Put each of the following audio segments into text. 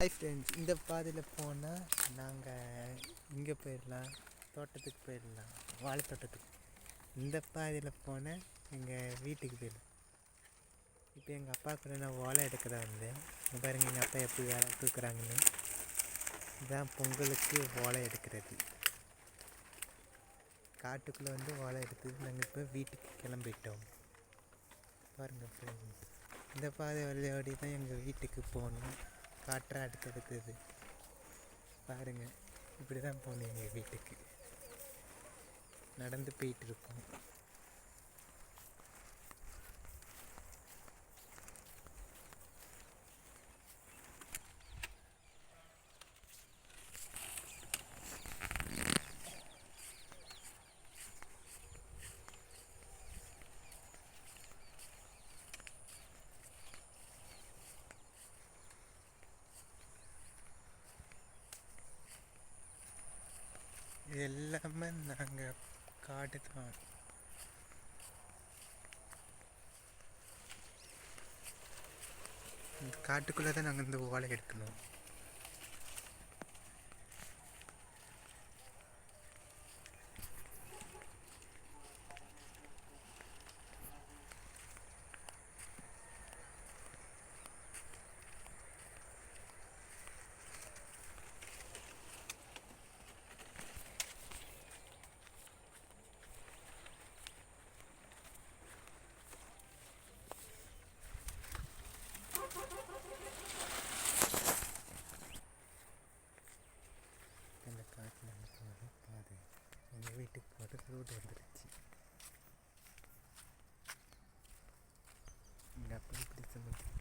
Hi friends, இந்த பாதையில் போனால் நாங்கள் இங்கே போயிடலாம், தோட்டத்துக்கு போயிடலாம், வாழை தோட்டத்துக்கு. இந்த பாதையில் போனால் எங்கள் வீட்டுக்கு போயிடலாம். இப்போ எங்கள் அப்பா கூட நான் ஓலை எடுக்கிறதா வந்தேன். பாருங்கள் எங்கள் அப்பா எப்படி வேலை தூக்குறாங்கன்னு. இதுதான் பொங்கலுக்கு ஓலை எடுக்கிறது. காட்டுக்குள்ளே வந்து ஓலை எடுத்தது நாங்கள் இப்போ வீட்டுக்கு கிளம்பிட்டோம். பாருங்கள் ஃப்ரெண்ட்ஸ், இந்த பாதை வழியோடி தான் எங்கள் வீட்டுக்கு போகணும். காற்றை அடுத்தடுத்தது பாருங்கள், இப்படி தான் போகணும் எங்கள் வீட்டுக்கு. நடந்து போயிட்டு இருக்கோம். இது எல்லாமே நாங்கள் காடு தான். காட்டுக்குள்ளே தான் நாங்கள் இந்த ஓலை எடுக்கணும். இந்த காட்டில் போகிற பாதை எங்கள் வீட்டுக்கு போகிற ரோடு வந்துடுச்சு. எங்கள் அப்பா இப்படி சொன்னது.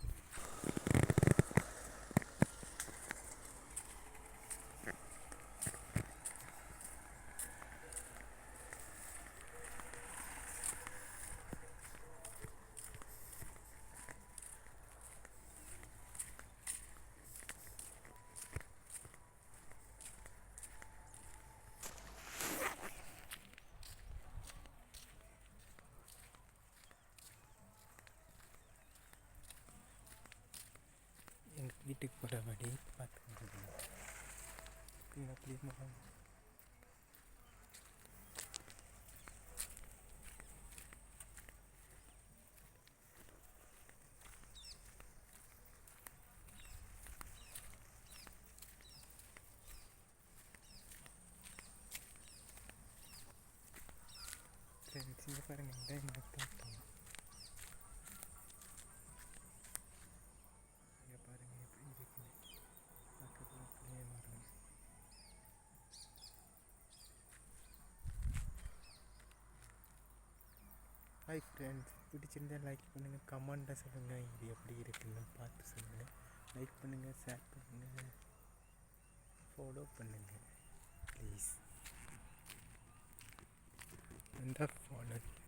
எங்கள் வீட்டுக்கு போகிற வழி பார்த்துக்கிட்டு அப்படி மரம். சின்ன பாருங்க, இந்த எங்கள் தோட்டம். இங்கே பாருங்க எப்படி இருக்குன்னு. பக்கத்தில் புளிய மரம். ஹாய் ஃப்ரெண்ட்ஸ், பிடிச்சிருந்தா லைக் பண்ணுங்கள், கமெண்ட்டாக சொல்லுங்கள் இது எப்படி இருக்குன்னு பார்த்து சொல்லுங்கள். லைக் பண்ணுங்கள், ஷேர் பண்ணுங்கள், ஃபாலோ பண்ணுங்கள் ப்ளீஸ். ஃபாலோ